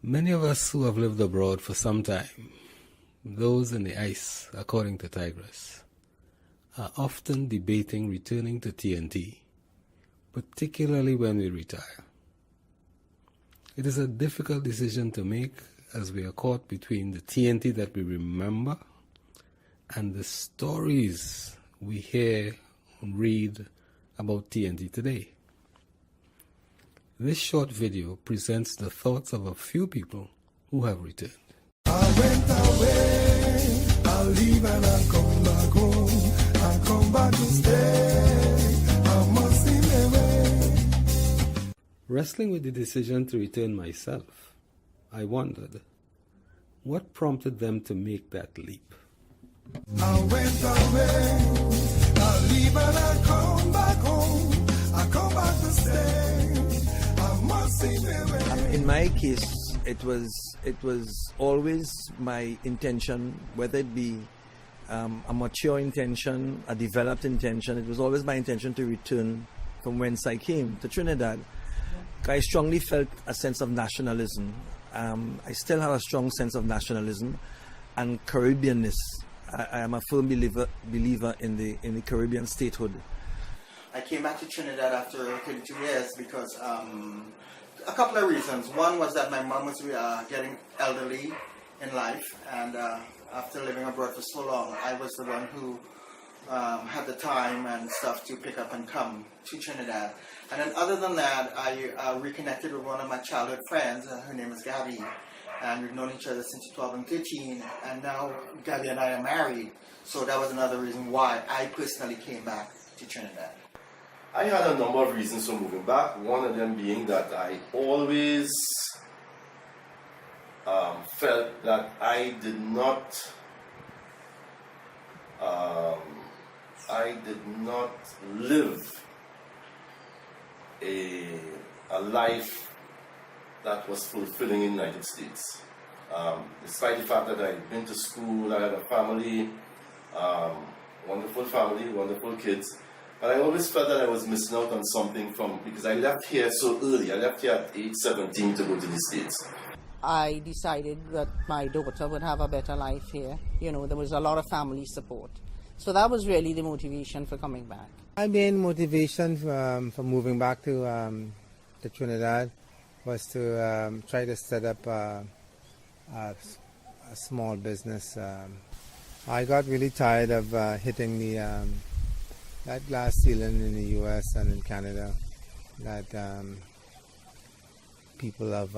Many of us who have lived abroad for some time, those in the ice, according to Tigress, are often debating returning to TNT, particularly when we retire. It is a difficult decision to make as we are caught between the TNT that we remember and the stories we hear and read about TNT today. This short video presents the thoughts of a few people who have returned. I went away, I'll leave and I'll come back home. I'll come back to stay, I must see my way. Wrestling with the decision to return myself, I wondered, what prompted them to make that leap? I went away, I'll leave and I'll come back home. I'll come back to stay, I must see my way. In my case, it was always my intention, whether it be a mature intention, a developed intention, it was always my intention to return from whence I came, to Trinidad. I strongly felt a sense of nationalism. I still have a strong sense of nationalism and Caribbeanness. I am a firm believer in the Caribbean statehood. I came back to Trinidad after 32 years because a couple of reasons. One was that my mom was getting elderly in life, and after living abroad for so long, I was the one who had the time and stuff to pick up and come to Trinidad. And then other than that, I reconnected with one of my childhood friends. Her name is Gabby, and we've known each other since 2013, and now Gabby and I are married. So that was another reason why I personally came back to Trinidad. I had a number of reasons for moving back. One of them being that I always felt that I did not live a life that was fulfilling in the United States. Despite the fact that I'd been to school, I had a family, wonderful family, wonderful kids. But I always felt that I was missing out on something because I left here so early. I left here at age 17 to go to the States. I decided that my daughter would have a better life here. You know, there was a lot of family support. So that was really the motivation for coming back. My main motivation for moving back to Trinidad was to try to set up a small business. I got really tired of hitting that glass ceiling in the U.S. and in Canada that people of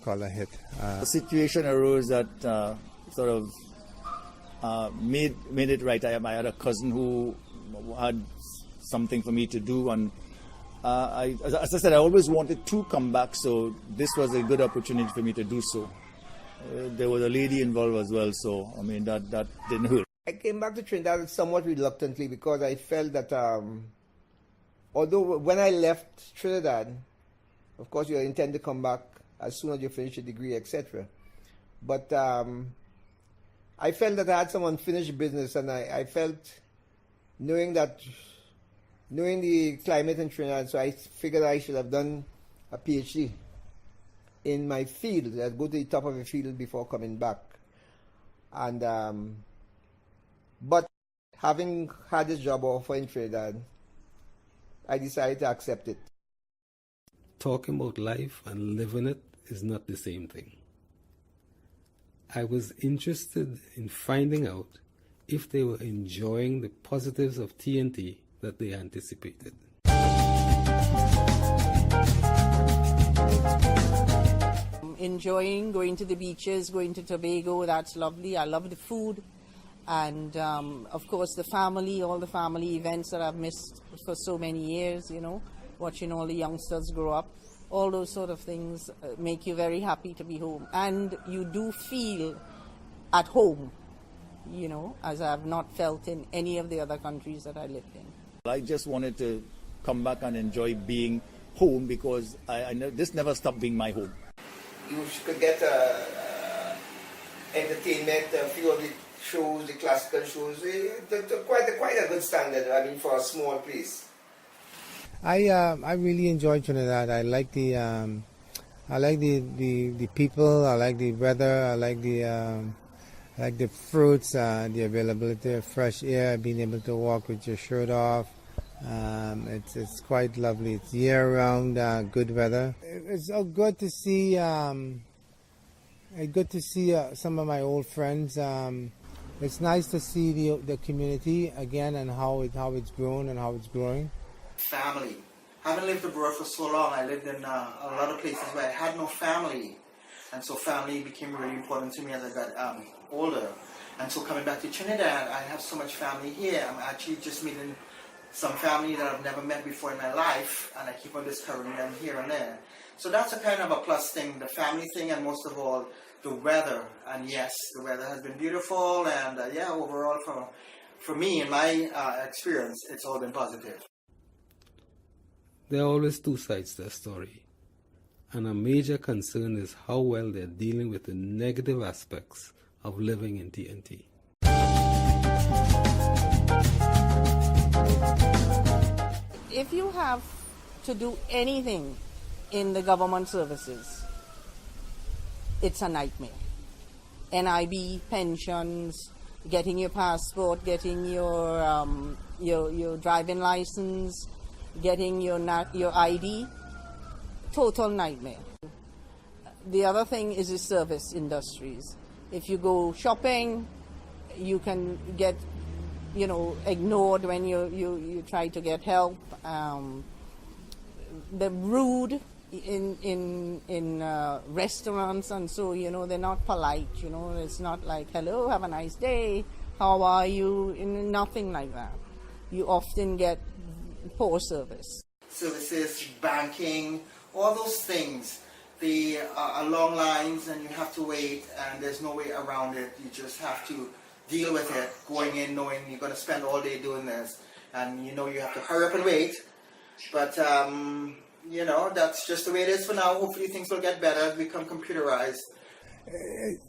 color hit. The situation arose that sort of made it right. I had a cousin who had something for me to do, and as I said, I always wanted to come back, so this was a good opportunity for me to do so. There was a lady involved as well, so I mean that didn't hurt. I came back to Trinidad somewhat reluctantly because I felt that although when I left Trinidad, of course you intend to come back as soon as you finish your degree, etc. But I felt that I had some unfinished business, and I felt knowing the climate in Trinidad, so I figured I should have done a PhD in my field. I'd go to the top of the field before coming back. And but having had this job offer in Trinidad, I decided to accept it. Talking about life and living it is not the same thing. I was interested in finding out if they were enjoying the positives of TNT that they anticipated. Enjoying going to the beaches, going to Tobago, that's lovely. I love the food. And of course the family, all the family events that I've missed for so many years, you know, watching all the youngsters grow up. All those sort of things make you very happy to be home. And you do feel at home, you know, as I've not felt in any of the other countries that I lived in. I just wanted to come back and enjoy being home because I know this never stopped being my home. You could get entertainment, a few of the shows, the classical shows, quite a good standard, I mean, for a small place. I really enjoyed Trinidad. I like the I like the people. I like the weather. I like the fruits, the availability of fresh air, being able to walk with your shirt off. It's quite lovely. It's year-round, good weather. It's good to see. Good to see some of my old friends. It's nice to see the community again and how it's grown and how it's growing. Family. Having lived abroad for so long, I lived in a lot of places where I had no family, and so family became really important to me as I got older. And so coming back to Trinidad, I have so much family here. I'm actually just meeting some family that I've never met before in my life, and I keep on discovering them here and there. So that's a kind of a plus thing, the family thing, and most of all, the weather. And yes, the weather has been beautiful, and overall for me, in my experience, it's all been positive. There are always two sides to a story, and a major concern is how well they're dealing with the negative aspects of living in TNT. If you have to do anything in the government services, it's a nightmare. NIB, pensions, getting your passport, getting your driving license, getting your ID, total nightmare. The other thing is the service industries. If you go shopping, you can get, ignored when you try to get help. They're rude in restaurants, and so they're not polite. It's not like, hello, have a nice day, how are you? Nothing like that. You often get poor service. Services, banking, all those things. The long lines, and you have to wait, and there's no way around it. You just have to deal with it, going in knowing you're going to spend all day doing this, and you have to hurry up and wait. But that's just the way it is for now. Hopefully things will get better, become computerized.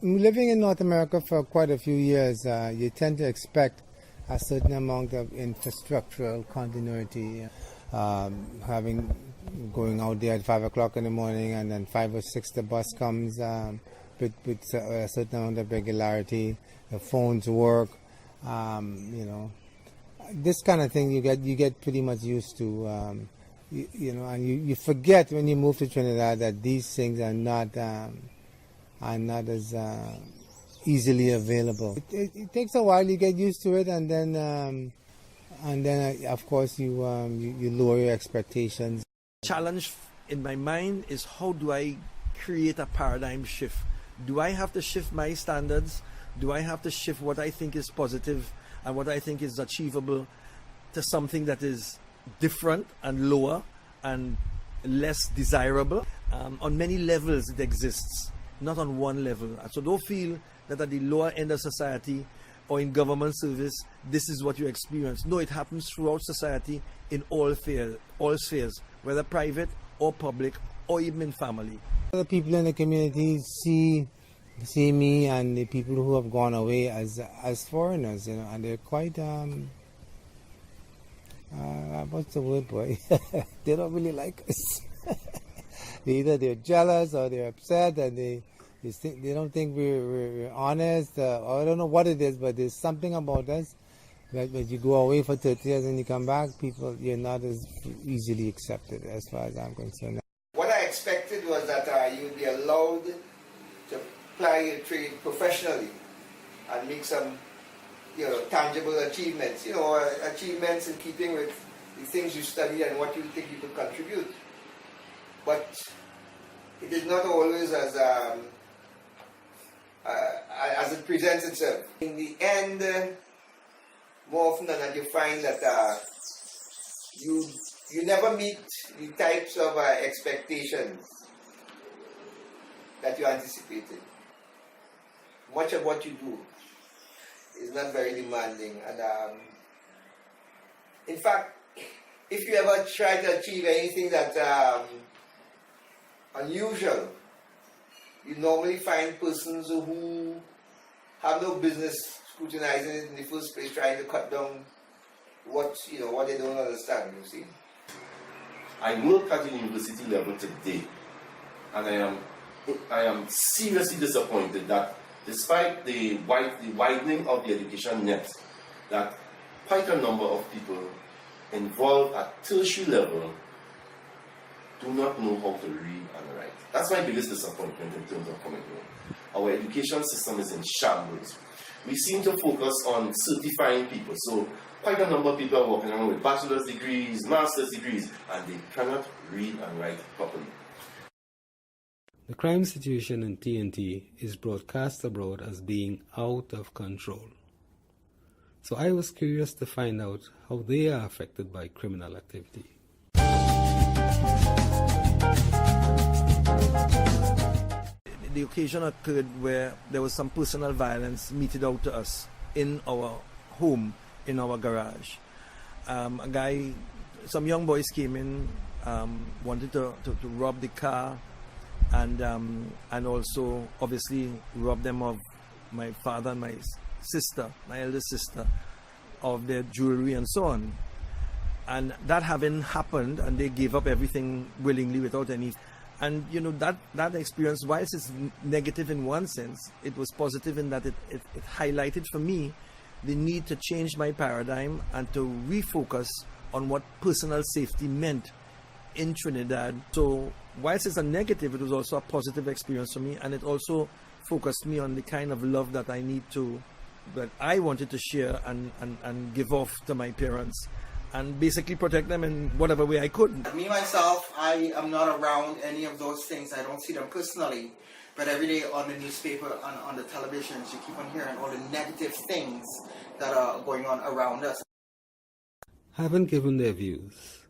Living in North America for quite a few years, you tend to expect a certain amount of infrastructural continuity, going out there at 5 o'clock in the morning, and then 5 or 6 the bus comes with a certain amount of regularity. The phones work, this kind of thing you get pretty much used to, and you forget when you move to Trinidad that these things are not as easily available. It takes a while. You get used to it, and then of course you lower your expectations. Challenge in my mind is, how do I create a paradigm shift? Do I have to shift my standards? Do I have to shift what I think is positive and what I think is achievable to something that is different and lower and less desirable? On many levels it exists, not on one level. So don't feel that at the lower end of society or in government service, this is what you experience. No, it happens throughout society in all spheres, whether private or public or even in family. The people in the community see me and the people who have gone away as foreigners, and they're quite what's the word, boy? They don't really like us. Either they're jealous or they're upset, and they don't think we're honest, or I don't know what it is, but there's something about us that when you go away for 30 years and you come back, you're not as easily accepted, as far as I'm concerned. What I expected was that you'd be allowed to apply your trade professionally and make some tangible achievements, achievements in keeping with the things you study and what you think you could contribute. But it is not always as it presents itself. In the end, more often than not, you find that you never meet the types of expectations that you anticipated. Much of what you do is not very demanding, and in fact, if you ever try to achieve anything that's unusual, you normally find persons who have no business scrutinizing it in the first place, trying to cut down what they don't understand. You see, I work at the university level today, And I am seriously disappointed that despite the widening of the education net, that quite a number of people involved at tertiary level do not know how to read and write. That's my biggest disappointment in terms of coming home. Our education system is in shambles. We seem to focus on certifying people. So quite a number of people are walking around with bachelor's degrees, master's degrees, and they cannot read and write properly. The crime situation in TNT is broadcast abroad as being out of control. So I was curious to find out how they are affected by criminal activity. The occasion occurred where there was some personal violence meted out to us in our home, in our garage. Some young boys came in, wanted to rob the car, and also obviously rob them of my father and my sister, my eldest sister, of their jewelry and so on. And that having happened, and they gave up everything willingly without any. And you know, that experience, whilst it's negative in one sense, it was positive in that it highlighted for me the need to change my paradigm and to refocus on what personal safety meant in Trinidad. So whilst it's a negative, it was also a positive experience for me, and it also focused me on the kind of love that I wanted to share and give off to my parents, and basically protect them in whatever way I could. Me, myself, I am not around any of those things. I don't see them personally. But every day on the newspaper and on the televisions, you keep on hearing all the negative things that are going on around us. Having given their views,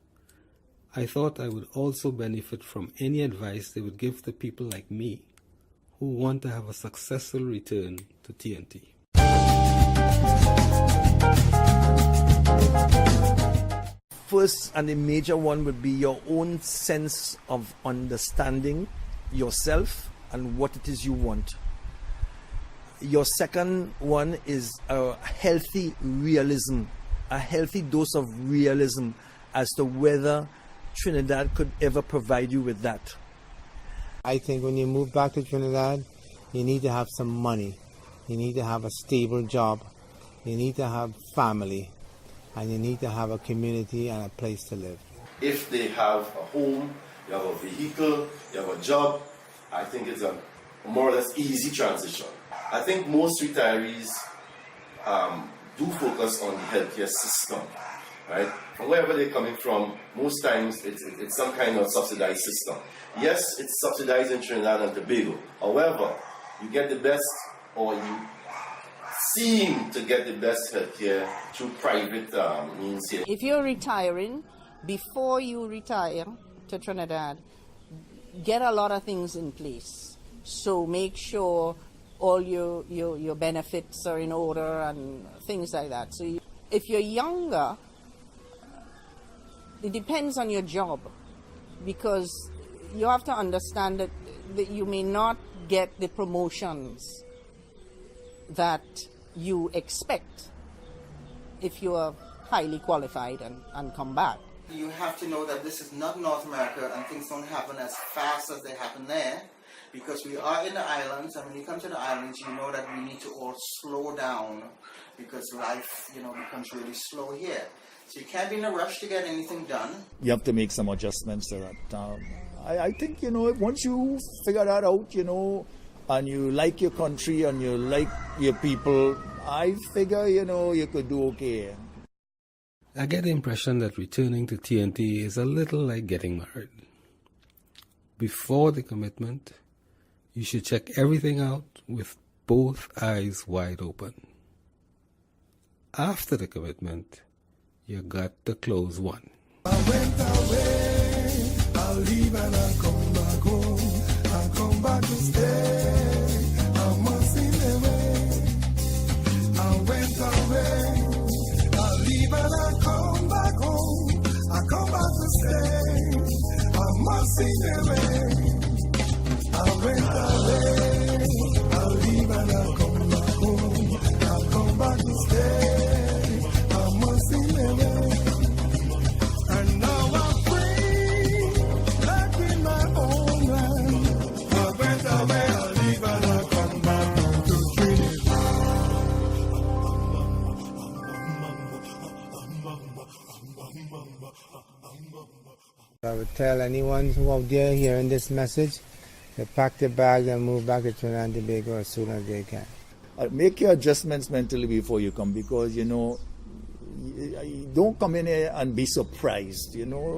I thought I would also benefit from any advice they would give to people like me who want to have a successful return to TNT. First, and the major one, would be your own sense of understanding yourself and what it is you want. Your second one is a healthy realism, a healthy dose of realism as to whether Trinidad could ever provide you with that. I think when you move back to Trinidad, you need to have some money. You need to have a stable job. You need to have family. And you need to have a community and a place to live. If they have a home, you have a vehicle, you have a job, I think it's a more or less easy transition. I think most retirees do focus on the healthcare system, right? From wherever they're coming from, most times it's some kind of subsidized system. Yes, it's subsidized in Trinidad and Tobago. However, you get the best, or you seem to get the best healthcare through private means here. If you're retiring, before you retire to Trinidad, get a lot of things in place. So make sure all your benefits are in order and things like that. So if you're younger, it depends on your job, because you have to understand that you may not get the promotions that you expect if you are highly qualified and come back. You have to know that this is not North America, and things don't happen as fast as they happen there, because we are in the islands, and when you come to the islands, you know that we need to all slow down, because life, becomes really slow here. So you can't be in a rush to get anything done. You have to make some adjustments to that. I think, once you figure that out, and you like your country and you like your people, I figure, you could do okay. I get the impression that returning to TNT is a little like getting married. Before the commitment, you should check everything out with both eyes wide open. After the commitment, you got to close one. I went away, I'll leave and I'll come back home. I'll come back to stay, I must in the way. I went away, I'll leave and I'll come back home. I'll come back to stay, I must in the way. I went away, I'll leave and I'll come back home. I'll come back to stay, I must in the way. And now I'm free, back in my homeland. would tell anyone who out there hearing this message to pack their bags and move back to Trinidad and Tobago as soon as they can. Make your adjustments mentally before you come, because, don't come in here and be surprised,